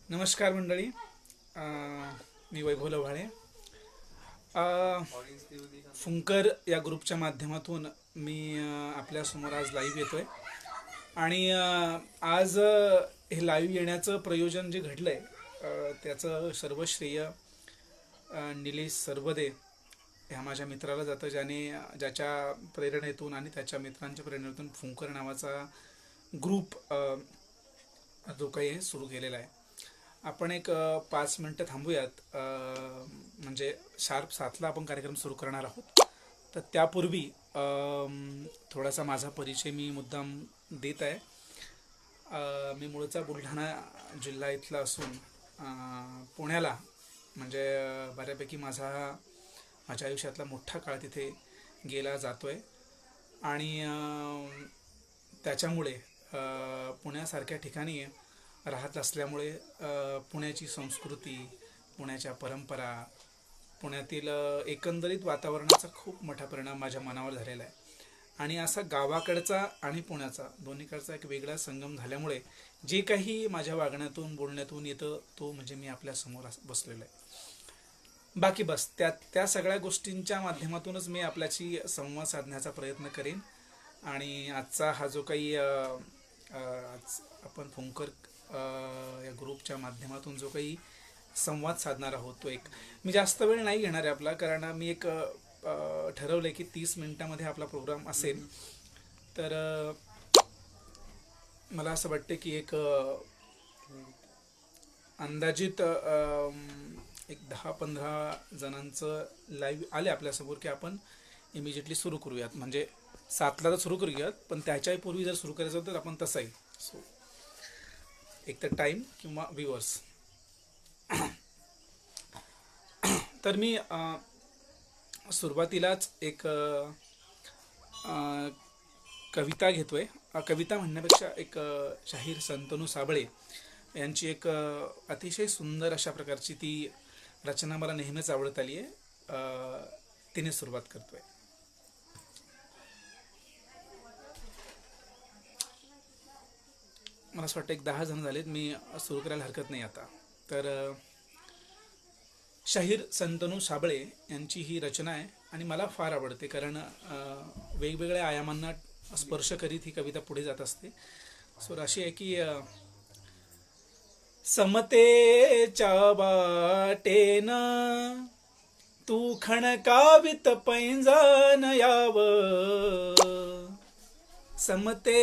नमस्कार मंडळी. मी वैभव लव्हाळे. फुंकर या ग्रुपच्या माध्यमातून मी आपल्यासमोर आज लाईव्ह येतोय. आणि आज हे लाईव्ह येण्याचं प्रयोजन जे घडलं आहे त्याचं सर्व श्रेय निलेश सरबदे ह्या माझ्या मित्राला जातं, ज्याच्या प्रेरणेतून आणि त्याच्या मित्रांच्या प्रेरणेतून फुंकर नावाचा ग्रुप जो काही सुरू केलेला आहे. आपण एक 5 मिनटं थांबूयात. म्हणजे शार्प 7ला आपण कार्यक्रम सुरू करणार आहोत. तर त्यापूर्वी थोडासा माझा परिचय मी मुद्दाम देत आहे. मी मूळचा बुलढाणा जिल्हा इथला असून पुण्याला म्हणजे बऱ्यापैकी माझ्या आयुष्यातला मोठा काळ तिथे गेला जातो आहे. आणि त्याच्यामुळे पुण्यासारख्या ठिकाणी राहत असल्यामुळे पुण्याची संस्कृती, पुण्याच्या परंपरा, पुण्यातील एकंदरीत वातावरणाचा खूप मोठा परिणाम माझ्या मनावर झालेला आहे. आणि असा गावाकडचा आणि पुण्याचा दोन्हीकडचा एक वेगळा संगम झाल्यामुळे जे काही माझ्या वागण्यातून बोलण्यातून येतं तो म्हणजे मी आपल्यासमोर बसलेलो आहे. बाकी बस त्या सगळ्या गोष्टींच्या माध्यमातूनच मी आपल्याशी संवाद साधण्याचा प्रयत्न करेन. आणि आजचा हा जो काही आज आपण फुंकर या ग्रुपच्या माध्यमातून जो काही संवाद साधणार आहोत तो मी जास्त वेळ नाही घेणार आहे आपला, कारण मी ठरवलं आहे की 30 मिनिटामध्ये आपला प्रोग्राम असेल. तर मला असं वाटतं की अंदाजित 10-15 जणांचं लाईव्ह आले आपल्यासमोर की आपण इमिजिएटली सुरू करूयात. म्हणजे 7ला तर सुरू करूयात, पण त्याच्याही पूर्वी जर सुरू करायचं तर आपण तसंही एक तर टाईम किंवा व्ह्युअर्स. तर मी सुरुवातीलाच एक कविता घेतोय. कविता म्हणण्यापेक्षा एक शाहीर संतनू साबळे यांची एक अतिशय सुंदर अशा प्रकारची ती रचना मला नेहमीच आवडत आली आहे. तिने सुरुवात करतोय. मला असं वाटतं 10 जण झालेत, मी सुरू करायला हरकत नाही आता. तर शाहीर संतनू साबळे यांची ही रचना आहे आणि मला फार आवडते, कारण वेगवेगळ्या आयामांना स्पर्श करीत ही कविता पुढे जात असते. सो अशी आहे की समतेच्या वाटेन तू खणकावित पैंजण याव, समते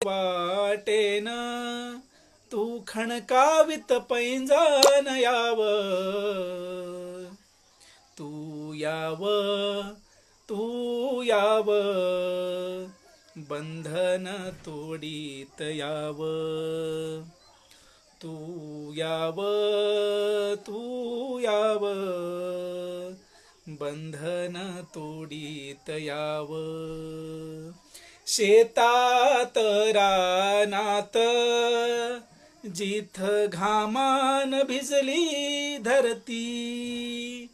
वाटेन तू खणकावित पैंजण याव, तू याव तू याव बंधन तोडीत याव, तू याव तू याव बंधन तोडीत याव. शेतात रानात जिथ घामान भिजली धरती,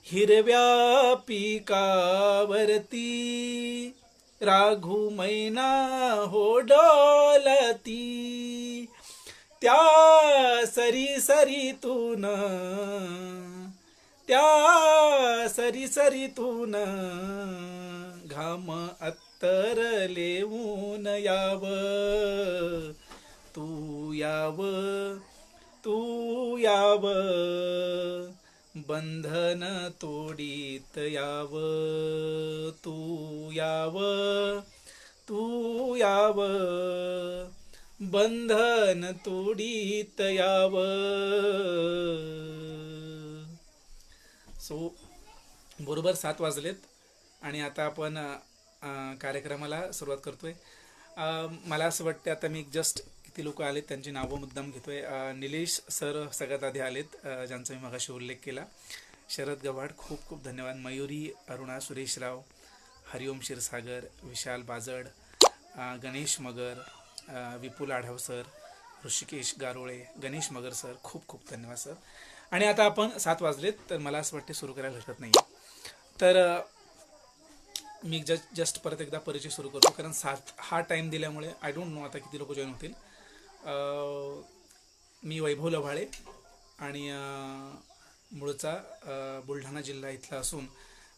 हिरव्या पिकावरती राघू मैना हो डोलती, त्या सरी सरीतून घाम अत्तर लेऊन याव, तू याव तू याव बंधन तोडीत याव, तू याव तू याव बंधन तोडीत याव. सो बरोबर 7 वाजलेत आणि आता आपण कार्यक्रमाला सुरुवात करतोय. मला असं वाटतं आता मी जस्ट किती लोक आलेत त्यांची नावं मुद्दाम घेतोय. निलेश सर सगळ्यात आधी आलेत, ज्यांचा मी मगाशी उल्लेख केला. शरद गव्हाड खूप खूप धन्यवाद. मयुरी अरुणा सुरेशराव, हरिओम क्षीरसागर, विशाल बाजड, गणेश मगर, विपुल आढाव सर, ऋषिकेश गारोळे, गणेश मगर सर, खूप खूप धन्यवाद सर. आणि आता आपण 7 वाजलेत तर मला असं वाटते सुरू करायला हरकत नाही. तर मी जस्ट परत एकदा परिचय सुरू करतो, कारण 7 हा टाईम दिल्यामुळे आय डोंट नो आता किती लोक जॉईन होतील. मी वैभव लव्हाळे आणि मूळचा बुलढाणा जिल्हा इथला असून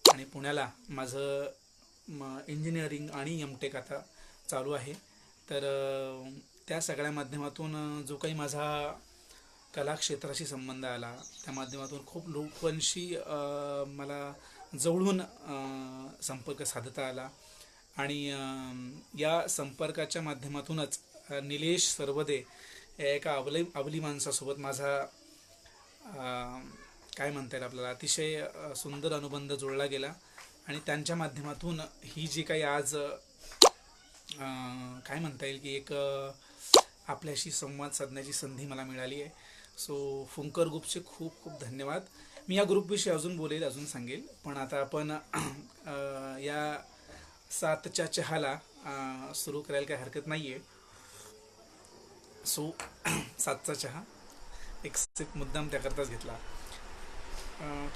आणि पुण्याला माझं इंजिनिअरिंग आणि एमटेक आता चालू आहे. तर त्या सगळ्या माध्यमातून जो काही माझा कला क्षेत्राशी संबंध आला त्या माध्यमातून खूप लोकांशी मला जवळून संपर्क साधता आला आणि या संपर्काच्या माध्यमातूनच निलेश सरवदे या एका अबली माणसासोबत माझा काय म्हणता येईल आपल्याला अतिशय सुंदर अनुबंध जोडला गेला आणि त्यांच्या माध्यमातून ही जी काही आज काय म्हणता येईल की एक आपल्याशी संवाद साधण्याची संधी मला मिळाली आहे. सो फुंकर ग्रुपचे खूप खूप धन्यवाद. मी या ग्रुपविषयी अजून बोलेल, अजून सांगेल, पण आता आपण या 7च्या चहाला सुरू करायला काही हरकत नाही आहे. सो 7चा चहा एक सिप मुद्दाम त्याकरताच घेतला.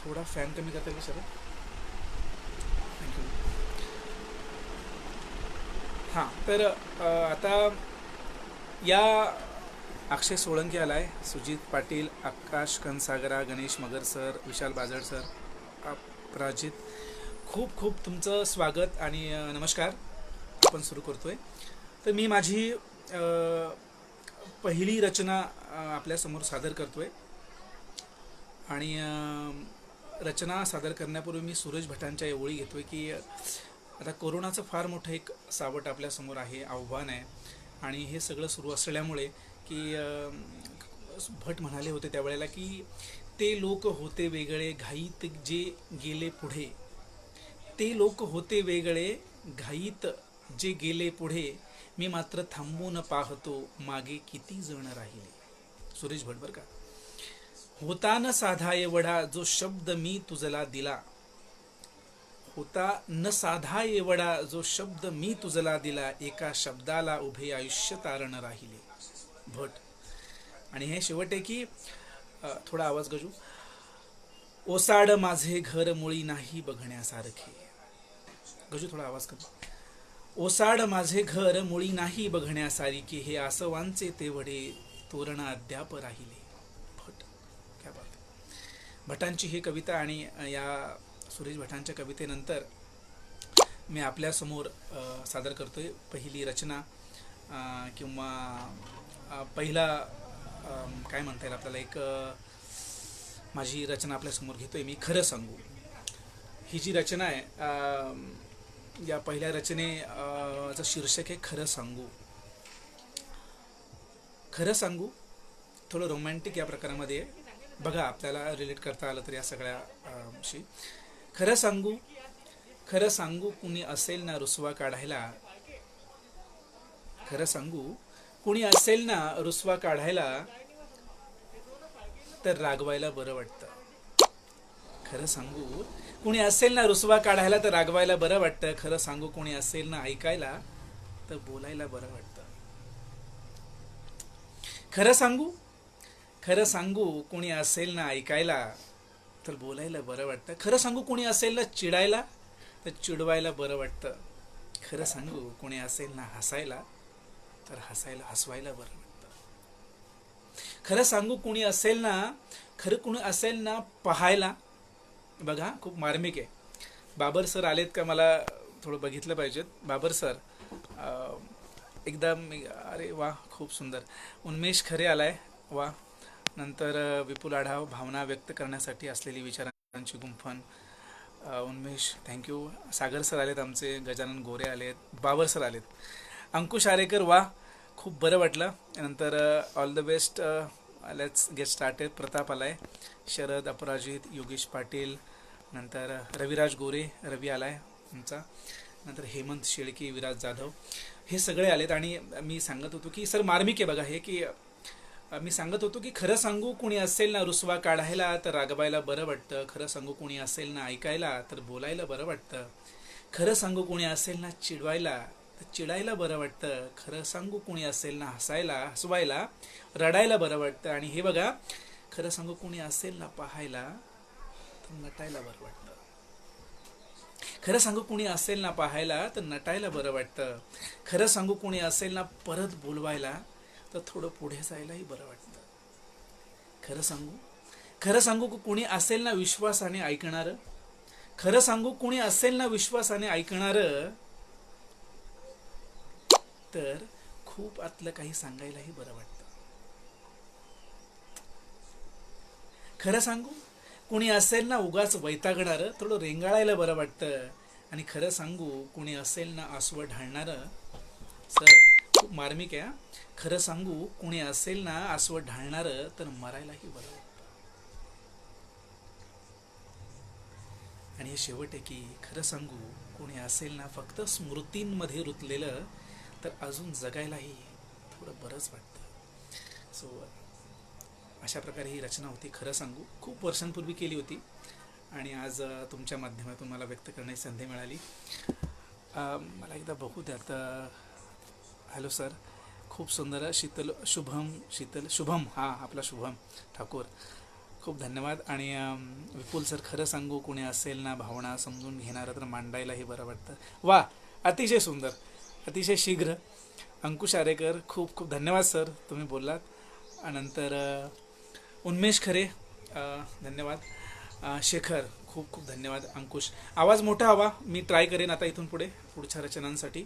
थोडा फॅन कमी करता येईल सर? थँक्यू. हां, तर आता या अक्षय सोळंकी आलाय, सुजित पाटील, आकाश कनसागरा, गणेश मगर सर, विशाल बाजळ सर, अपराजित, खूप खूप तुमचं स्वागत आणि नमस्कार. आपण सुरू करतोय. तर मी माझी पहिली रचना आपल्यासमोर सादर करतोय आणि रचना सादर करण्यापूर्वी मी सुरेश भटांच्या ओळी घेतोय की आता कोरोनाचं फार मोठं एक सावट आपल्यासमोर आहे, आव्हान आहे आणि हे सगळं सुरू असल्यामुळे की भट म्हणाले होते त्यावेळेला की ते लोक होते वेगळे घाईत जे गेले पुढे, ते लोक होते वेगळे घाईत जे गेले पुढे, मी मात्र थांबून पाहतो मागे किती जण राहिले. सुरेश भट बर का. होता न साधा एवढा जो शब्द मी तुझला दिला, होता न साधा एवढा जो शब्द मी तुझला दिला, एका शब्दाला उभे आयुष्य तारण राहिले. भट. आणि हे शेवट आहे की थोडा आवाज गजू. ओसाड माझे घर मुळी नाही बघण्यासारखे. गजू थोडा आवाज कर. ओसाड माझे घर मुळी नाही बघण्यासारखे, हे आसवांचे तेवढे तोरण अद्याप राहिले. भट. क्या बात. भटांची ही कविता आणि या सुरेश भटांच्या कवितेनंतर मी आपल्यासमोर सादर करतोय पहिली रचना किंवा पहिला काय म्हणता येईल आपल्याला एक माझी रचना आपल्यासमोर घेतोय मी. खरं सांगू ही जी रचना आहे, या पहिल्या रचनेचं शीर्षक आहे खरं सांगू. खरं सांगू थोडं रोमॅन्टिक या प्रकारामध्ये बघा, आपल्याला रिलेट करता आलं तर या सगळ्याशी. खरं सांगू, खरं सांगू कुणी असेल ना रुसवा काढायला, खरं सांगू कुणी असेल ना रुसवा काढायला, तर रागवायला बरं वाटतं. खरं सांगू कुणी असेल ना रुसवा काढायला, तर रागवायला बरं वाटतं. खरं सांगू कुणी असेल ना ऐकायला, तर बोलायला बरं वाटतं. खरं सांगू, खरं सांगू कुणी असेल ना ऐकायला, तर बोलायला बरं वाटतं. खरं सांगू कुणी असेल ना चिडायला, तर चिडवायला बरं वाटतं. खरं सांगू कुणी असेल ना हसायला, तर हसवायला बरं वाटतं. खरं सांगू कुणी असेल ना, खरं कुणी असेल ना पाहायला. बघा खूप मार्मिक आहे. बाबर सर आलेत का, मला थोडं बघितलं पाहिजेत. बाबर सर एकदम, अरे वा खूप सुंदर. उन्मेष खरे आलाय, वा. नंतर विपुल आढाव, भावना व्यक्त करण्यासाठी असलेली विचारांची गुंफण. उन्मेष थँक्यू. सागर सर आलेत आमचे, गजानन गोरे आलेत, बाबर सर आलेत, अंकुश आरेकर, वा खूप बरं वाटलं. नंतर all the best, let's get started. Pratap आलाय, शरद, अपराजित, योगेश पाटील, नंतर रविराज गोरे, रवी आलाय आमचा, नंतर हेमंत शेळके, विराज जाधव, हे सगळे आलेत. आणि मी सांगत होतो की सर मार्मिक आहे बघा हे, की मी सांगत होतो की खरं सांगू कुणी असेल ना रुसवा काढायला, तर रागवायला बरं वाटतं. खरं सांगू कुणी असेल ना ऐकायला, तर बोलायला बरं वाटतं. खरं सांगू कुणी असेल ना चिडवायला, तर चिडायला बरं वाटतं. खरं सांगू कुणी असेल ना हसवायला, रडायला बरं वाटतं. आणि हे बघा, खरं सांगू कुणी असेल ना पाहायला, तर नटायला बरं वाटतं. खरं सांगू कुणी असेल ना पाहायला, तर नटायला बरं वाटतं. खरं सांगू कुणी असेल ना परत बोलवायला, तर थोडं पुढे जायलाही बरं वाटतं. खरं सांगू कुणी असेल ना विश्वासाने ऐकणारं, खरं सांगू कुणी असेल ना विश्वासाने ऐकणारं, तर खूप आतलं काही सांगायलाही बरं वाटतं. खरं सांगू कुणी असेल ना उगाच वैतागणारं, थोडं रेंगाळायला बरं वाटतं. आणि खरं सांगू कुणी असेल ना आसवं ढाळणारं, सर खूप मार्मिक आहे. खरं सांगू कुणी असेल ना आसवं ढाळणारं, तर मरायलाही बरं वाटतं. आणि हे शेवट आहे की खरं सांगू कोणी असेल ना फक्त स्मृतींमध्ये रुतलेलं, तर अजून जगायलाही थोडं बरंच वाटतं. सो अशा प्रकारे ही रचना होती खरं सांगू. खूप वर्षांपूर्वी केली होती आणि आज तुमच्या माध्यमातून मला व्यक्त करण्याची संधी मिळाली. मला एकदा बघू द्यात. हॅलो सर, खूप सुंदर. शुभम, हां आपला शुभम ठाकूर, खूप धन्यवाद. आणि विपुल सर, खरं सांगू कोणी असेल ना भावना समजून घेणारं, तर मांडायलाही बरं वाटतं. वा, अतिशय सुंदर, अतिशय शीघ्र. अंकुश आरेकर, खूप खूप धन्यवाद सर, तुम्ही बोललात. नंतर उन्मेष खरे, धन्यवाद. शेखर, खूप खूप धन्यवाद. अंकुश, आवाज मोठा हवा, मी ट्राय करेन आता इथून पुढे पुढच्या रचनांसाठी.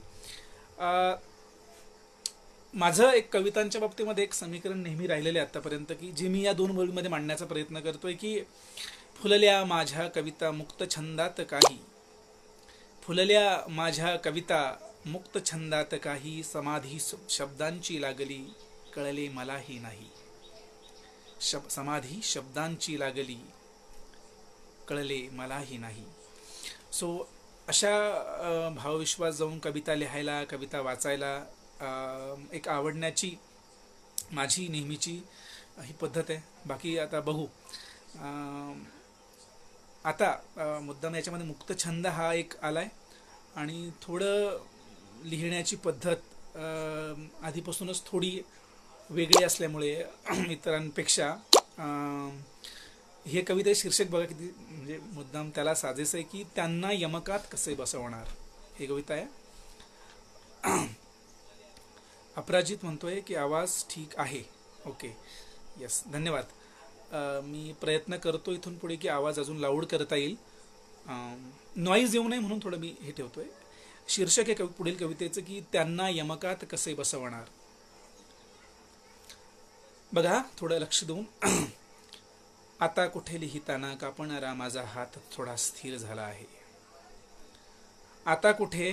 माझं एक कवितांच्या बाबतीमध्ये एक समीकरण नेहमी राहिलेलं आहे आत्तापर्यंत, की जे मी या दोन ओळींमध्ये मांडण्याचा प्रयत्न करतोय, की फुलल्या माझ्या कविता मुक्त छंदात काही, फुलल्या माझ्या कविता मुक्त छंदात काही, समाधी शब्दांची लागली कळले मलाही नाही. समाधी शब्दांची लागली कळले मलाही नाही. सो अशा भावविश्वास जाऊन कविता लिहायला, कविता वाचायला एक आवडण्याची माझी नेहमीची ही पद्धत आहे. बाकी आता बघू. आता मुद्दाम याच्यामध्ये मुक्त छंद हा एक आलाय आणि थोडं लिहिण्याची पद्धत आधीपासूनच थोडी वेगळी असल्यामुळे इतरांपेक्षा हे कविते शीर्षक बघा किती म्हणजे मुद्दाम त्याला साजेस आहे, की त्यांना यमकात कसे बसवणार. हे कविता आहे. अपराजित म्हणतोय की आवाज ठीक आहे. ओके, यस, धन्यवाद. मी प्रयत्न करतो इथून पुढे की आवाज अजून लाऊड करता येईल, नॉईज येऊ नये म्हणून थोडं मी हे ठेवतोय. शीर्षक आहे पुढील कवितेचं की त्यांना यमकात कसे बसवणार. बघा थोडं लक्ष देऊन. आता कुठे लिहिताना कापणारा माझा हात थोडा स्थिर झाला आहे. आता कुठे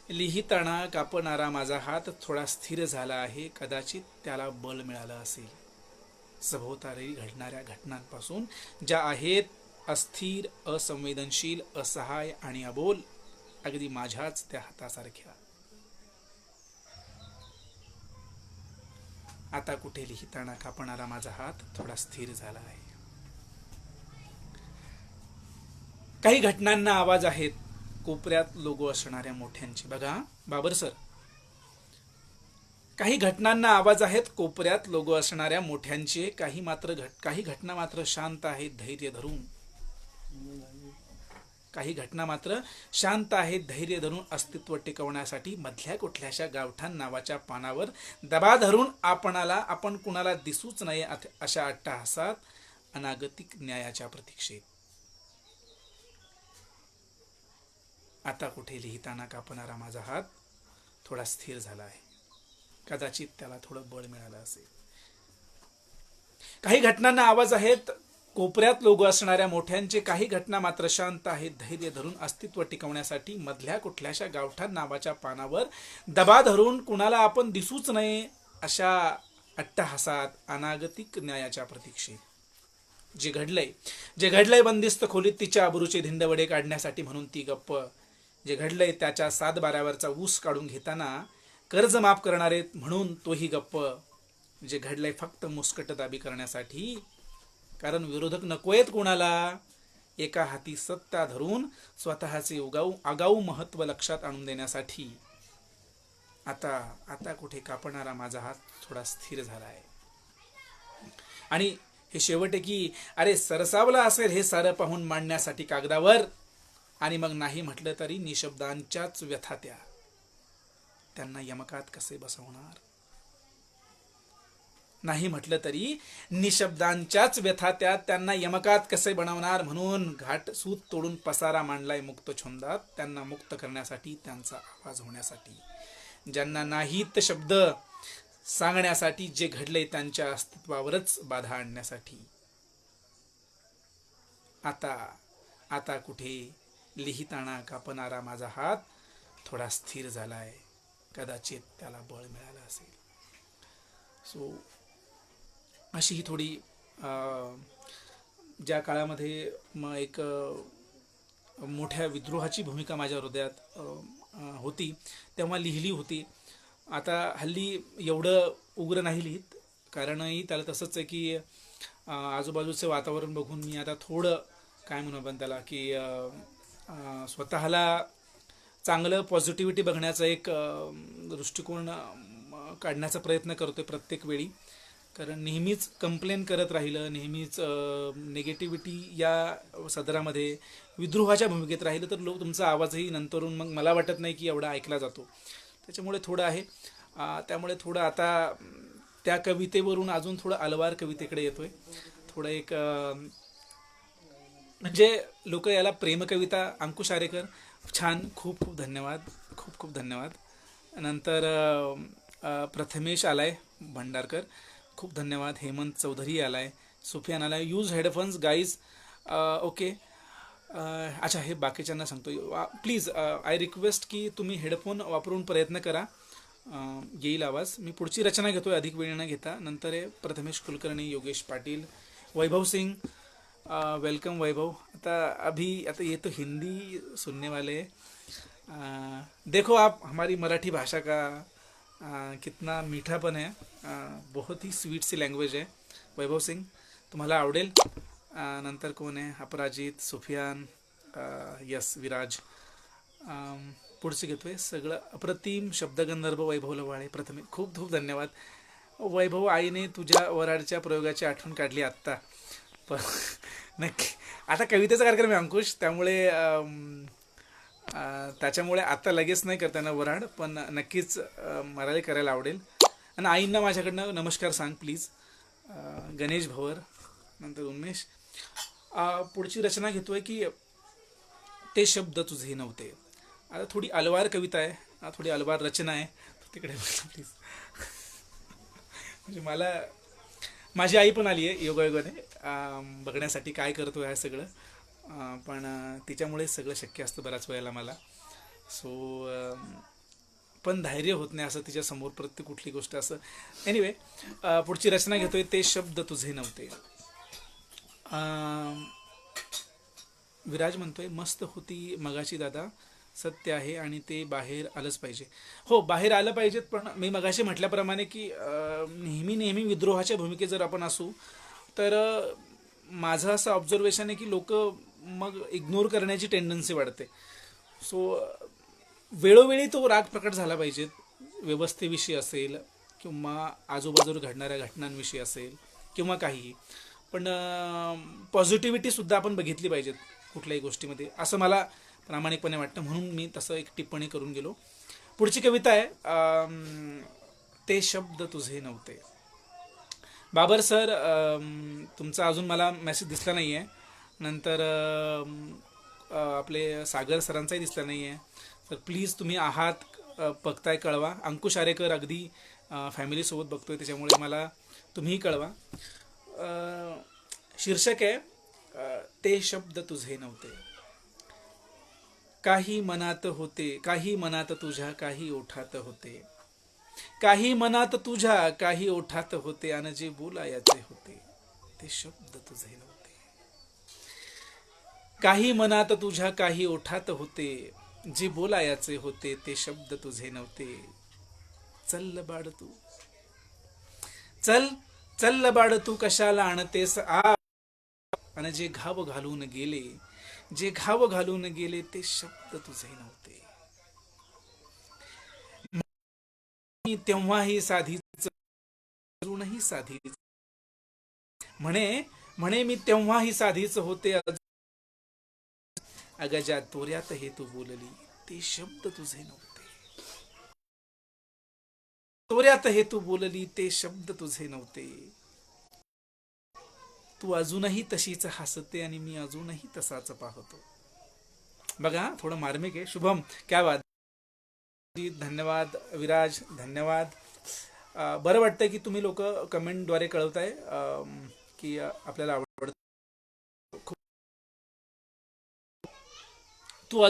लिहिताना कापणारा माझा हात थोडा स्थिर झाला आहे. कदाचित त्याला बल मिळालं असेल सभोवताली घडणाऱ्या घटनांपासून, ज्या आहेत अस्थिर, असंवेदनशील, असहाय आणि अबोल, अगदी माझ्याच त्या हातासारख्या. आता कुठे लिहिताना कापणारा माझा हात थोडा स्थिर झाला आहे. काही घटनांना आवाज आहेत कोपऱ्यात लोगो असणाऱ्या मोठ्यांचे. बघा बाबर सर, काही घटनांना आवाज आहेत कोपऱ्यात लोगो असणाऱ्या मोठ्यांचे. काही घटना मात्र शांत आहेत धैर्य धरून. काही घटना मात्र शांत आहेत धैर्य धरून अस्तित्व टिकवण्यासाठी मधल्या कुठल्याशा गावठाण नावाच्या पानावर दबा धरून आपण कुणाला दिसूच नये अशा अट्टहासात अनागतिक न्यायाच्या प्रतीक्षेत. आता कुठे लिहिताना कापणारा माझा हात थोडा स्थिर झाला आहे. कदाचित त्याला थोडं बळ मिळालं असेल. काही घटनांना आवाज आहेत कोपऱ्यात लोगो असणाऱ्या मोठ्यांचे. काही घटना मात्र शांत आहेत धैर्य धरून अस्तित्व टिकवण्यासाठी मधल्या कुठल्याशा गावठाण नावाच्या पानावर दबा धरून कुणाला आपण दिसूच नये अशा अट्टहासात अनागतिक न्यायाच्या प्रतीक्षेत. जे घडलंय बंदिस्त खोलीत तिच्या अब्रूचे धिंडवडे काढण्यासाठी म्हणून ती गप्प. जे घडलंय त्याच्या 7/12 ऊस काढून घेताना कर्ज माफ करणारे म्हणून तोही गप्प. जे घडलंय फक्त मुस्कटदाबी करण्यासाठी, कारण विरोधक नकोयत कुणाला. एका हाती सत्ता धरून स्वतःचे आगाऊ महत्व लक्षात आणून देण्यासाठी. आता कुठे कापणारा माझा हात थोडा स्थिर झाला आहे. आणि हे शेवट आहे की अरे सरसावला असेल हे सारं पाहून मांडण्यासाठी कागदावर, आणि मग नाही म्हटलं तरी निशब्दांच्याच व्यथा त्यांना यमकात कसे बसवणार. नाही म्हटलं तरी निशब्दांच्याच व्यथा त्यात त्यांना यमकात कसे बनवणार म्हणून घाट सूत तोडून पसारा मांडलाय मुक्त छंदात त्यांना मुक्त करण्यासाठी त्यांचा आवाज होण्यासाठी ज्यांना नाहीत शब्द सांगण्यासाठी जे घडले त्यांच्या अस्तित्वावरच बाधा आणण्यासाठी आता आता कुठे लिहिताना कापणारा माझा हात थोडा स्थिर झालाय कदाचित त्याला बळ मिळालं असेल सो अशी ही थोडी ज्या काळामध्ये मग एक मोठ्या विद्रोहाची भूमिका माझ्या हृदयात होती तेव्हा लिहिली होती. आता हल्ली एवढं उग्र नाही लिहित कारणही त्याला तसंच आहे की आजूबाजूचं वातावरण बघून मी आता थोडं काय म्हणू आपण त्याला की स्वतःला चांगलं पॉझिटिव्हिटी बघण्याचा एक दृष्टिकोन काढण्याचा प्रयत्न करतोय प्रत्येक वेळी कारण नेहमीच कंप्लेन करत राहिलं नेहमीच निगेटिव्हिटी या सदरामध्ये विद्रोहाच्या भूमिकेत राहिलं तर लोक तुमचा आवाजही नंतरून मग मला वाटत नाही की एवढा ऐकला जातो त्याच्यामुळे थोडं आहे त्यामुळे थोडं आता त्या कवितेवरून अजून थोडं अलवार कवितेकडे येतोय थोडं एक म्हणजे लोक याला प्रेमकविता अंकुश आरेकर छान खूप खूप धन्यवाद खूप खूप धन्यवाद नंतर प्रथमेश आलाय भंडारकर खूप धन्यवाद हेमंत चौधरी आलाय सुफियान आलाय यूज हेडफोन्स गाईज ओके अच्छा हे बाकीच्यांना सांगतो प्लीज आय रिक्वेस्ट की तुम्ही हेडफोन वापरून प्रयत्न करा येईल आवाज मी पुढची रचना घेतोय अधिक वेळ न घेता नंतर आहे प्रथमेश कुलकर्णी योगेश पाटील वैभव सिंग वेलकम वैभव आता ये तो हिंदी सुनने वाले देखो आप हमारी मराठी भाषा का कितना मीठापन है बहुत ही स्वीट सी लँग्वेज आहे वैभव सिंग तुम्हाला आवडेल नंतर कोण आहे अपराजित सुफियान यस विराज पुढचे घेतोय सगळं अप्रतिम शब्दगंधर्भ वैभव लवाळे प्रथमे खूप खूप धन्यवाद वैभव आईने तुझ्या वराडच्या प्रयोगाची आठवण काढली आत्ता पण नक्की आता कवितेचा कार्यक्रम आहे अंकुश त्याच्यामुळे आता लगेच नाही करताना वराड पण नक्कीच मला करायला आवडेल आणि आईंना माझ्याकडनं नमस्कार सांग प्लीज गणेश भवर नंतर उन्मेष पुढची रचना घेतोय की ते शब्द तुझे नव्हते आता थोडी अलवार कविता आहे थोडी अलवार रचना आहे तिकडे प्लीज म्हणजे मला माझी आई पण आली आहे योगायोगाने बघण्यासाठी काय करतो आहे सगळं पण तिच्यामुळेच सगळं शक्य असतं बऱ्याच वेळेला मला सो पण धैर्य होत नाही असं तिच्यासमोर प्रत्येक कुठली गोष्ट असं एनिवे पुढची रचना घेतोय ते शब्द तुझे नव्हते विराज म्हणतोय मस्त होती मगाची दादा सत्य आहे आणि ते बाहेर आलंच पाहिजे हो बाहेर आलं पाहिजेत पण मी मगाशी म्हटल्याप्रमाणे की नेहमी विद्रोहाच्या भूमिकेत जर आपण असू तर माझं असं ऑब्झर्वेशन आहे की लोक मग इग्नोर करण्याची टेंडन्सी वाढते सो वेळोवेळी तो राग प्रकट झाला पाहिजे व्यवस्थेविषयी असेल किंवा आजूबाजूला घडणाऱ्या घटनांविषयी असेल किंवा काहीही पण पॉझिटिव्हिटीसुद्धा आपण बघितली पाहिजेत कुठल्याही गोष्टीमध्ये असं मला प्रामाणिकपणे वाटतं म्हणून मी तसं एक टिप्पणी करून गेलो पुढची कविता आहे ते शब्द तुझे नव्हते बाबर सर तुमचा अजून मला मेसेज दिसला नाही आहे नंतर आपले सागर सरांचाही दिसला नाही आहे तर प्लीज तुम्ही आहात बघताय कळवा अंकुश आरेकर अगदी फॅमिलीसोबत बघतोय त्याच्यामुळे मला तुम्हीही कळवा शीर्षक आहे ते शब्द तुझे नव्हते काही मनात होते काही मनात तुझ्या काही ओठात होते काही मनात तुझ्या काही ओठात होते आणि जे बोलायचे होते ते शब्द तुझे नव्हते काही मनात तुझ्या काही ओठात होते जे बोलायचे होते ते शब्द तुझे नव्हते चल बाळ तू चल चल बाळ तू कशाला आणतेस आणि जे घाव घालून गेले जे घाव घालून गेले ते शब्द तुझे नव्हते तेव्हाही साधीच अजूनही साधीच म्हणे मी तेव्हाही साधीच होते अगं ज्या तोऱ्यात हे तू बोलली ते शब्द तुझे नव्हते तोऱ्यात हे तू बोलली ते शब्द तुझे नव्हते. तू अजूनही तशीच हसते आणि मी अजूनही तसाच पाहतो. बघा थोडं मार्मिक आहे. शुभम क्या बात. धन्यवाद विराज, धन्यवाद. बरं वाटतंय की तुम्ही लोक कमेंटद्वारे कळवताय की आपल्याला आवडतं. तू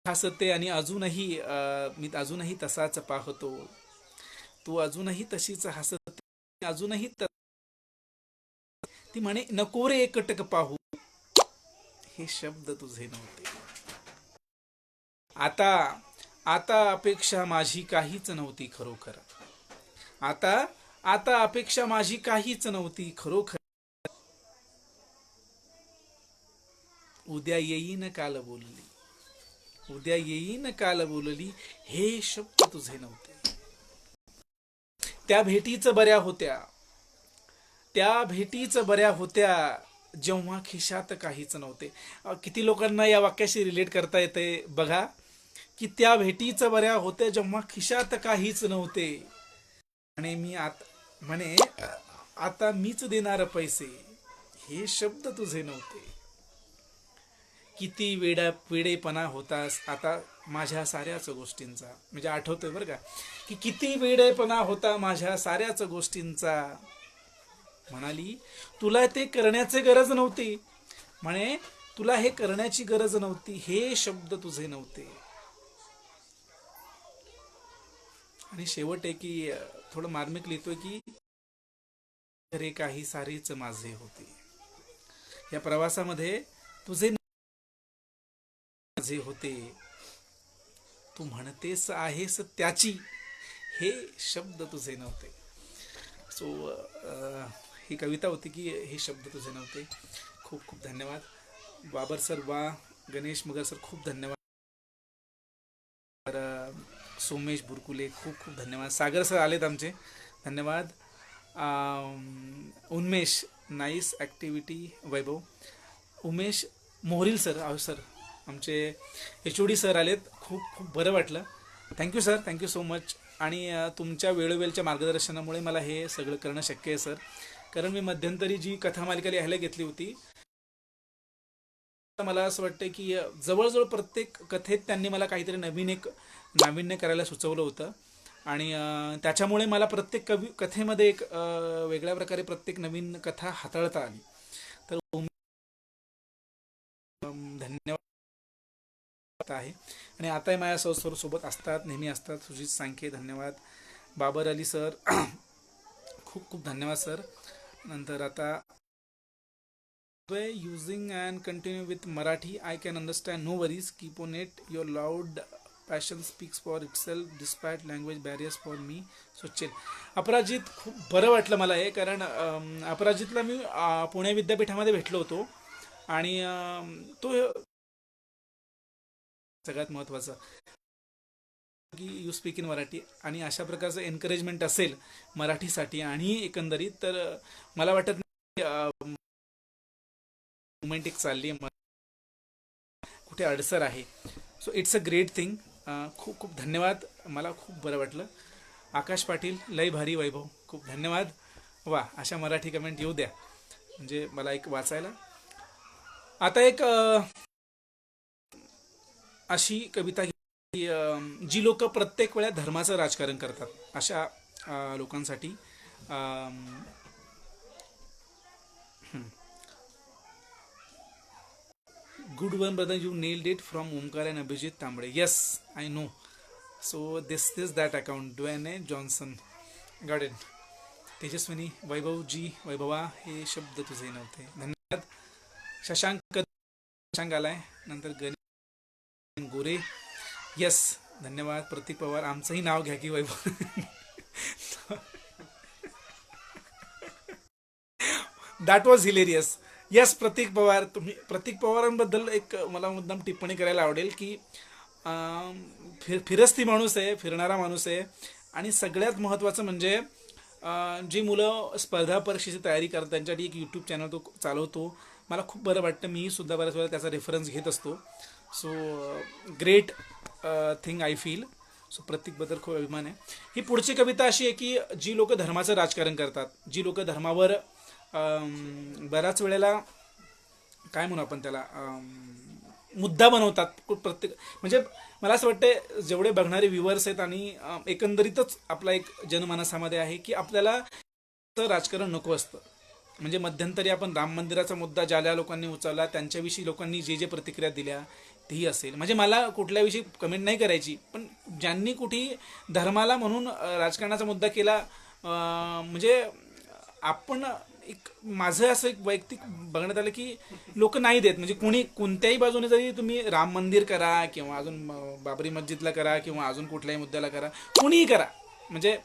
हसते आणि अजूनही मी अजूनही तसाच पाहतो. तू अजूनही तशीच हसते अजूनही ती म्हणे नको रे एकटक पाहू हे शब्द तुझे नव्हते. आता आता अपेक्षा माझी काहीच नव्हती खरोखर. आता आता अपेक्षा माझी काहीच नव्हती खरोखर. उद्या येईन काल बोलली, उद्या येईन काल बोलली हे शब्द तुझे नव्हते. त्या भेटीच बऱ्या होत्या, त्या भेटीच बऱ्या होत्या जेव्हा खिशात काहीच नव्हते. किती लोकांना या वाक्याशी रिलेट करता येते बघा की त्या भेटीच बऱ्या होत्या जेव्हा खिशात काहीच नव्हते. आणि मी म्हणे आता मीच देणार पैसे हे शब्द तुझे नव्हते. किती वेडेपणा होतास आता माझ्या साऱ्याच गोष्टींचा. म्हणजे आठवतोय बरं का की किती वेडेपणा होता माझ्या साऱ्याच गोष्टींचा. म्हणाली तुला ते करण्याची गरज नव्हती. म्हणे तुला हे करण्याची गरज नव्हती हे शब्द तुझे नव्हते. आणि शेवट आहे की थोडं मार्मिक लिहितोय की खरे काही सारेच माझे होते. या प्रवासामध्ये तुझे माझे होते. तू म्हणतेस आहेस त्याची हे शब्द तुझे नव्हते. सो ही कविता होती की हे शब्द तुझे नव्हते. खूप खूप धन्यवाद बाबर सर. वा गणेश मगर सर खूप धन्यवाद. सोमेश बुरकुले खूप खूप धन्यवाद. सागर सर आलेत आमचे, धन्यवाद. Unmesh nice activity. Vaibhav Umesh Moharil sir, sir आमचे HOD सर आलेत. खूप खूप बरं वाटलं. Thank you sir, thank you so much. आणि तुमच्या वेळोवेळच्या मार्गदर्शनामुळे मला हे सगळं करणं शक्य आहे सर. कारण मी मध्यंतरी जी कथा मालिका लिहायला घेतली होती मला असं वाटतं की जवळजवळ प्रत्येक कथेत त्यांनी मला काहीतरी नवीन एक नाविन्य करायला सुचवलं होतं. आणि त्याच्यामुळे मला प्रत्येक कथेमध्ये एक वेगळ्या प्रकारे प्रत्येक नवीन कथा हाताळता आली. तर धन्यवाद आहे. आणि आताही माझ्या सर सोबत असतात, नेहमी असतात. सुजित सांखे धन्यवाद. बाबर अली सर खूप खूप धन्यवाद सर. नंतर आता using and continue with Marathi. I can understand, no worries, keep on it. Your loud passion speaks for itself despite language barriers for me. So chill. अपराजित खूप बरं वाटलं मला हे. कारण अपराजितला मी पुणे विद्यापीठामध्ये भेटलो होतो. आणि तो सगळ्यात महत्त्वाचं की यू स्पीक इन मराठी. आणि अशा प्रकारचं एनकरेजमेंट असेल मराठीसाठी आणि एकंदरीत तर मला वाटत नाही मोमेंटिक चालली आहे, कुठे अडसर आहे. So it's a great thing. खूप खूप धन्यवाद. मला खूप बरं वाटलं. आकाश पाटील लय भारी. वैभव खूप धन्यवाद. वा अशा मराठी कमेंट येऊ द्या म्हणजे मला एक वाचायला. आता एक अशी कविता जी लोक प्रत्येक वेळा धर्माचं राजकारण करतात अशा लोकांसाठी. Good one, brother. You nailed it. From Omkar and Abhijit Tambre. Yes, I know. So this is that account. Dwayne Johnson. Got it. Tejaswini वैभव जी वैभवा हे शब्द तुझे नव्हते. धन्यवाद. शशांक आलाय. नंतर गणेश गोरे. यस धन्यवाद. प्रतीक पवार आमचंही नाव घ्या की Vaibhav. That was hilarious. Yes Pratik Pawar. तुम्ही प्रतीक पवारांबद्दल एक मला मुद्दाम टिप्पणी करायला आवडेल की फिरस्ती माणूस आहे, फिरणारा माणूस आहे. आणि सगळ्यात महत्त्वाचं म्हणजे जी मुलं स्पर्धा परीक्षेची तयारी करतात त्यांच्यासाठी एक यूट्यूब चॅनल तो चालवतो. मला खूप बरं वाटतं. मी सुद्धा बऱ्याच वेळा त्याचा रेफरन्स घेत असतो. So great thing I feel. So प्रतीकबद्दल खूप अभिमान आहे. ही पुढची कविता अशी आहे की जी लोक धर्माचं राजकारण करतात, जी लोक धर्मावर बऱ्याच वेळेला काय म्हणू आपण त्याला मुद्दा बनवतात प्रत्येक, म्हणजे मला असं वाटतं जेवढे बघणारे व्ह्युअर्स आहेत आणि एकंदरीतच आपला एक जनमानसामध्ये आहे की आपल्याला राजकारण नको असतं. म्हणजे मध्यंतरी आपण राम मंदिराचा मुद्दा ज्या ज्या लोकांनी उचलला त्यांच्याविषयी लोकांनी जे जे प्रतिक्रिया दिल्या तेही असेल. म्हणजे मला कुठल्याविषयी कमेंट नाही करायची, पण ज्यांनी कुठे धर्माला म्हणून राजकारणाचा मुद्दा केला, म्हणजे आपण एक माझं असं एक वैयक्तिक बघण्यात आलं की लोक नाही देत. म्हणजे कुणी कोणत्याही बाजूने जरी तुम्ही राम मंदिर करा किंवा अजून बाबरी मस्जिदला करा किंवा अजून कुठल्याही मुद्द्याला करा, कुणीही करा, म्हणजे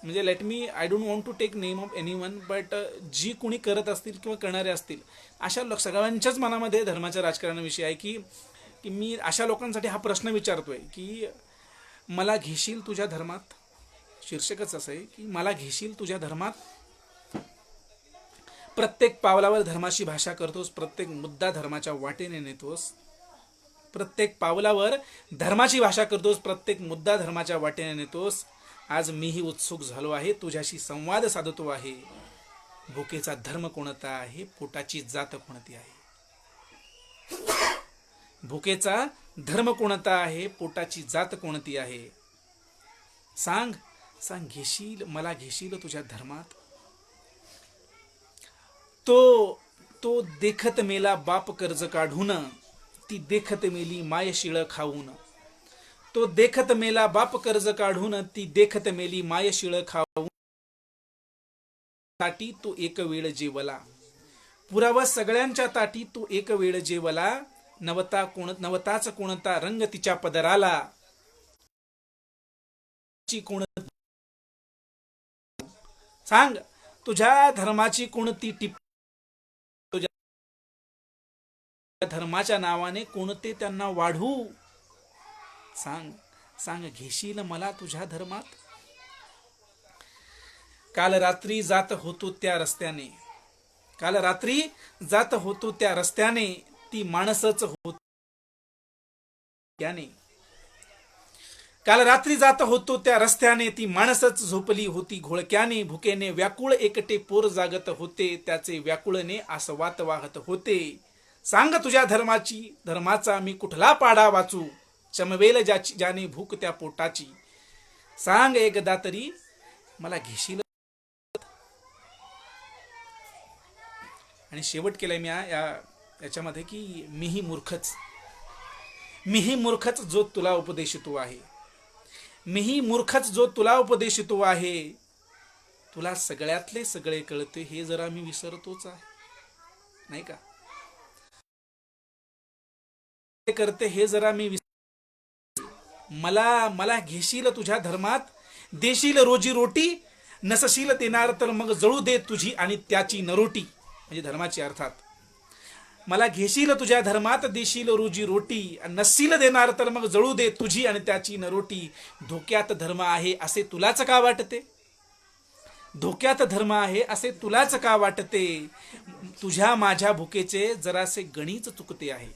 म्हणजे let me I don't want to take name of any one, but जी कुणी करत असतील किंवा करणारे असतील अशा सगळ्यांच्याच मनामध्ये धर्माच्या राजकारणाविषयी आहे की की मी अशा लोकांसाठी हा प्रश्न विचारतोय की मला घेशील तुझ्या धर्मात. शीर्षकच असं आहे की मला घेशील तुझ्या धर्मात. प्रत्येक पावलावर धर्माची भाषा करतोस, प्रत्येक मुद्दा धर्माच्या वाटेने नेतोस. प्रत्येक पावलावर धर्माची भाषा करतोस, प्रत्येक मुद्दा धर्माच्या वाटेने नेतोस. आज मीही उत्सुक झालो आहे, तुझ्याशी संवाद साधतो आहे. भुकेचा धर्म कोणता आहे, पोटाची जात कोणती आहे. भुकेचा धर्म कोणता आहे, पोटाची जात कोणती आहे. सांग सांग घेशील मला घेशील तुझ्या धर्मात. तो देखत मेला बाप कर्ज काढून, ती देखत मेली माय शिळ खाऊन. तो देखत मेला बाप कर्ज काढून, ती देखत मेली माय शिळ खाऊन. ताटी तो एक वेळ जेवला, पुरावा सगळ्यांच्या ताटी तो एक वेळ जेवला. नवताच कोणता रंग तिच्या पदराला. सांग तुझ्या धर्माची कोणती टिप, तुझ्या धर्माच्या नावाने कोणते त्यांना वाढू. सांग सांग घेशील मला तुझ्या धर्मात. काल रात्री जात होतो त्या रस्त्याने, काल रात्री जात होतो त्या रस्त्याने, ती माणसच होती त्याने. काल रात्री जात होतो त्या रस्त्याने, ती माणसच झोपली होती घोळक्याने. भुकेने व्याकुळ एकटे पोर जागत होते, त्याचे व्याकुळने आसवात वाहत होते. सांग तुझ्या धर्माचा मी कुठला पाडा वाचू, चमवेल ज्याने भूक त्या पोटाची. सांग एकदा तरी मला घेशील. आणि शेवट केलाय मी याच्यामध्ये की मीही मूर्खच जो तुला उपदेशितो आहे. मीही मूर्खच जो तुला उपदेशितो आहे. तुला सगळ्यातले सगळे कळते हे जरा मी विसरतोच आहे, नाही का. करते हे जरा मी मला घेशील तुझ्या धर्मात. देशील रोजी रोटी, नसशील देणार तर मग जळू दे तुझी आणि त्याची नरोटी. म्हणजे धर्माची अर्थात मला घेशील तुझ्या धर्मात, देशील रोजी रोटी, नसशील देणार तर मग जळू दे तुझी आणि त्याची नरोटी. धोक्यात धर्म आहे असे तुलाच का वाटते, धोक्यात धर्म आहे असे तुलाच का वाटते. तुझ्या माझ्या भुकेचे जरासे गणित चुकते आहे.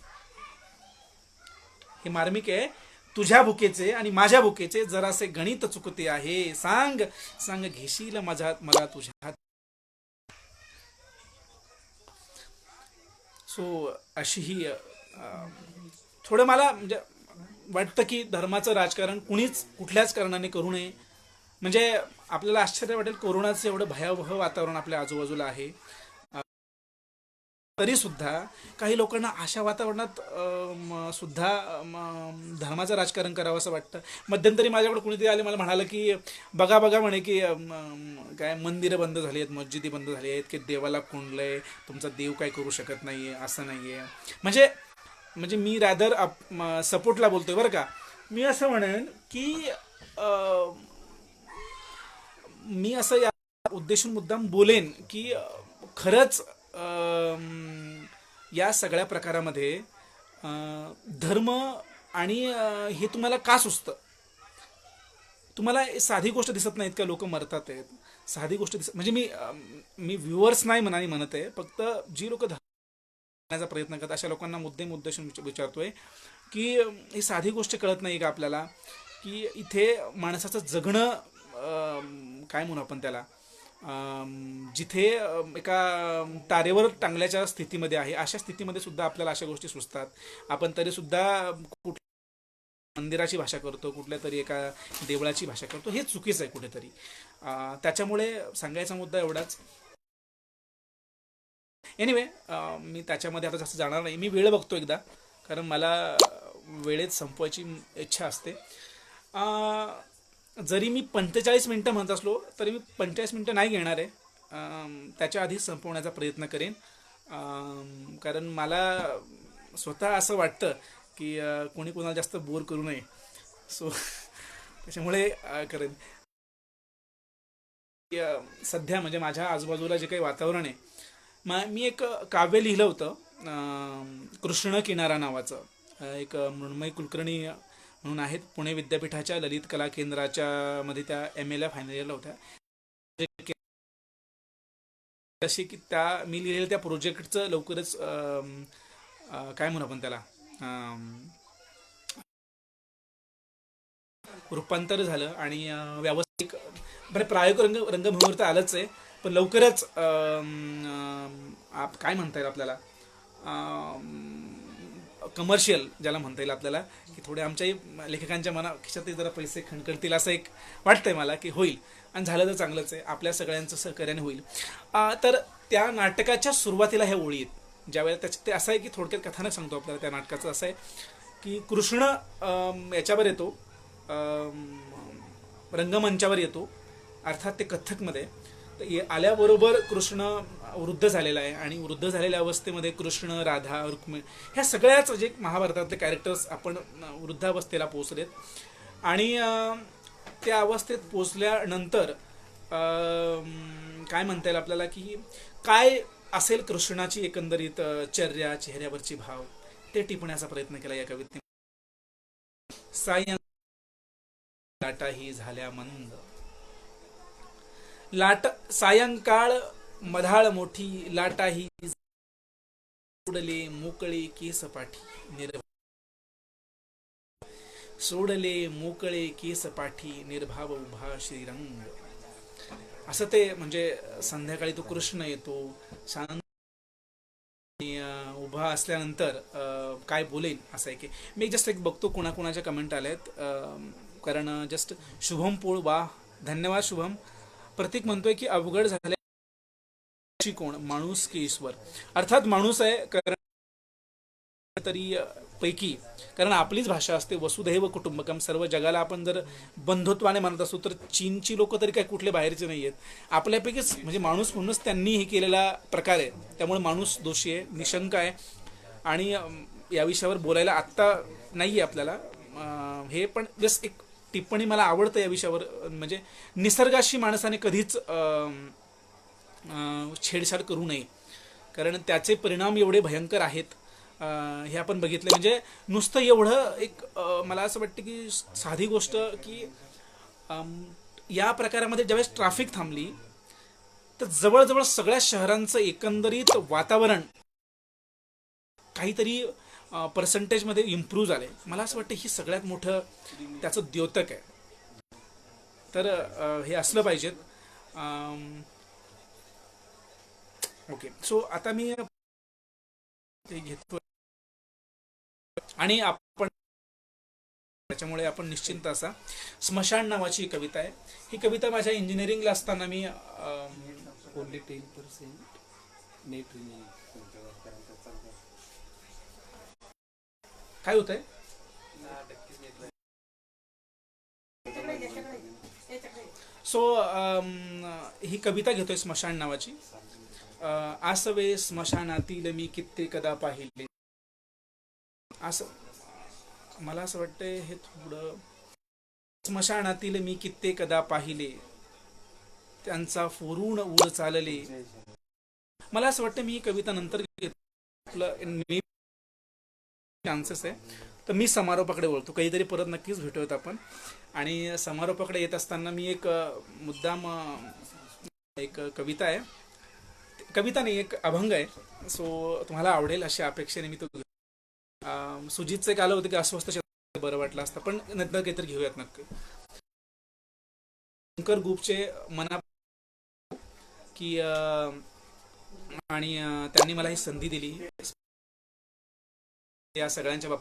हे मार्मिक आहे. तुझ्या भुकेचे आणि माझ्या भुकेचे जरासे गणित चुकते आहे. सांग सांग घेशील मला तुझ्या. सो अशी ही थोडं मला म्हणजे वाटतं की धर्माचं राजकारण कुणीच कुठल्याच कारणाने करू नये. म्हणजे आपल्याला आश्चर्य वाटेल, कोरोनाचं एवढं भयावह वातावरण आपल्या आजूबाजूला आहे, तरी सुद्धा काही लोकांना अशा वातावरणात सुद्धा धर्माचं राजकारण करावं असं वाटतं. मध्यंतरी माझ्याकडे कुणीतरी आले, मला म्हणालं की बघा म्हणे की काय मंदिरं बंद झाली आहेत, मस्जिदी बंद झाली आहेत, की देवाला कोंडलंय, तुमचा देव काय करू शकत नाहीये, असं नाहीये. म्हणजे मी रॅदर सपोर्टला बोलतोय बरं का. मी असं म्हणेन की मी असं या उद्देशून मुद्दाम बोलेन की खरंच या सगळ्या प्रकारामध्ये धर्म आणि हे तुम्हाला का सुचतं. तुम्हाला साधी गोष्ट दिसत नाहीत का, लोक मरतात आहेत, साधी गोष्ट दिसत. म्हणजे मी व्ह्युअर्स नाही म्हणत आहे, फक्त जी लोक धर्माचा प्रयत्न करतात अशा लोकांना मुद्देशून विचारतोय की ही साधी गोष्ट कळत नाही का आपल्याला की इथे माणसाचं जगणं काय म्हणू आपण त्याला, जिथे एका तारेवर टांगल्याच्या स्थितीमध्ये आहे, अशा स्थितीमध्ये सुद्धा आपल्याला अशा गोष्टी सुचतात. आपण तरी सुद्धा मंदिराची भाषा करतो, कुठल्या तरी एका देवळाची भाषा करतो. हे चुकीचं आहे कुठेतरी. त्याच्यामुळे सांगायचा मुद्दा एवढाच. एनिवे, मी त्याच्यामध्ये आता जास्त जाणार नाही. मी वेळ बघतो एकदा, कारण मला वेळेत संपवायची इच्छा असते. जरी मी 45 मिनटं म्हणत असलो तरी मी 45 मिनटं नाही घेणार आहे. त्याच्या आधीच संपवण्याचा प्रयत्न करेन. कारण मला स्वतः असं वाटतं की कोणी कोणाला जास्त बोर करू नये. सो त्याच्यामुळे करेन. सध्या म्हणजे माझ्या आजूबाजूला जे काही वातावरण आहे, मी एक काव्य लिहिलं होतं, कृष्ण किनारा नावाचं. एक मृण्मयी कुलकर्णी म्हणून आहेत, पुणे विद्यापीठाच्या ललित कला केंद्राच्या मध्ये त्या MA ला फायनल इयरला होत्या. जसे की त्या मी लिहिलेल्या त्या प्रोजेक्टचं लवकरच काय म्हणू आपण त्याला, रूपांतर झालं आणि व्यावसायिक बरं प्रायोगिक रंगभूमीवर तर आलंच आहे, पण लवकरच काय म्हणता येईल आपल्याला, कमर्शियल ज्याला म्हणता येईल आपल्याला, की थोडे आमच्याही लेखकांच्या मना खिशातही जरा पैसे खणखणतील असं एक वाटतंय मला की होईल. आणि झालं तर चांगलंच आहे, आपल्या सगळ्यांचं सहकार्याने होईल. तर त्या नाटकाच्या सुरुवातीला ह्या ओळी आहेत, ज्यावेळेला त्याचं ते असं आहे की थोडक्यात कथानक सांगतो आपल्याला त्या नाटकाचं. असं आहे की कृष्ण याच्यावर येतो, रंगमंचावर येतो, अर्थात ते कथ्थकमध्ये. तर आल्याबरोबर कृष्ण वृद्ध झालेला आहे आणि वृद्ध झालेल्या अवस्थेमध्ये कृष्ण, राधा, रुक्मिणी ह्या सगळ्याच जे कॅरेक्टर्स कॅरेक्टर्स आपण वृद्धावस्थेला पोहोचलेत. आणि त्या अवस्थेत पोचल्यानंतर काय म्हणता येईल आपल्याला की काय असेल कृष्णाची एकंदरीत चर्या, चेहऱ्यावरची भाव, ते टिपण्याचा प्रयत्न केला या कवितेने. लाटाही झाल्या मंद, सायंकाळ मधाळ मोठी, लाटाही सोडले मोकळे केसपाठी सोडले केसपाठी, निर्भाव उभा श्रीरंग. असं ते म्हणजे संध्याकाळी तो कृष्ण येतो, शांत उभा असल्यानंतर काय बोलेन असं आहे की मी जस्ट एक बघतो कोणाकोणाच्या कमेंट आल्यात. कारण जस्ट शुभम पोळ, वा धन्यवाद शुभम. प्रतीक म्हणतोय की अवघड झाले कोण, माणूस की ईश्वर. अर्थात माणूस आहे, कारण तरी पैकी, कारण आपलीच भाषा असते वसुधैव कुटुंबकम. सर्व जगाला आपण जर बंधुत्वाने मानत असतो तर चीनची लोक तरी काय कुठले बाहेरचे नाही आहेत, आपल्यापैकीच म्हणजे माणूस म्हणूनच त्यांनी हे केलेला प्रकार आहे. त्यामुळे माणूस दोषी आहे, निशंक आहे. आणि या विषयावर बोलायला आत्ता नाही आहे आपल्याला हे, पण जस्ट एक टिप्पणी मला आवडतं या विषयावर. म्हणजे निसर्गाशी माणसाने कधीच छेडछाड करू नये, कारण त्याचे परिणाम एवढे भयंकर आहेत हे आपण बघितले. म्हणजे नुसतं एवढं एक मला असं वाटतं की साधी गोष्ट की या प्रकारामध्ये ज्यावेळेस ट्रॅफिक थांबली तर जवळजवळ सगळ्या शहरांचं एकंदरीत वातावरण काहीतरी पर्सेंटेजमध्ये इम्प्रूव्ह झाले. मला असं वाटतं ही सगळ्यात मोठं त्याचं द्योतक आहे. तर हे असलं पाहिजेत. ओके, सो आता मी ते घेतो आणि आपण त्याच्यामुळे आपण निश्चिंत असा. स्मशान नावाची कविता आहे. ही कविता माझ्या इंजिनिअरिंगला असताना मी ओनली 10% नेट रिमेनिंग. काय होतंय, सो ही कविता घेतोय स्मशान नावाची. आसवे स्मशानातील मी कित्येकदा पाहिले. असं मला असं वाटतंय हे थोडं, स्मशानातील मी कित्येकदा पाहिले, त्यांचा फोरून उड चालले. मला असं वाटतं मी ही कविता नंतर चान्सेस आहे. तर मी समारोपाकडे वळतो, काहीतरी परत नक्कीच भेटूयात आपण. आणि समारोपाकडे येत असताना मी एक मुद्दाम एक कविता आहे, कविता नाही एक अभंग आहे, सो तुम्हाला आवडेल अशा अपेक्षेने मी तो. सुजितचं एक आलं होतं की अस्वस्थ बरं वाटलं असतं, पण नंतर काहीतरी घेऊयात नक्की. शंकर ग्रुपचे मना की आणि त्यांनी मला ही संधी दिली या सगळ्यांच्या बाबतीत.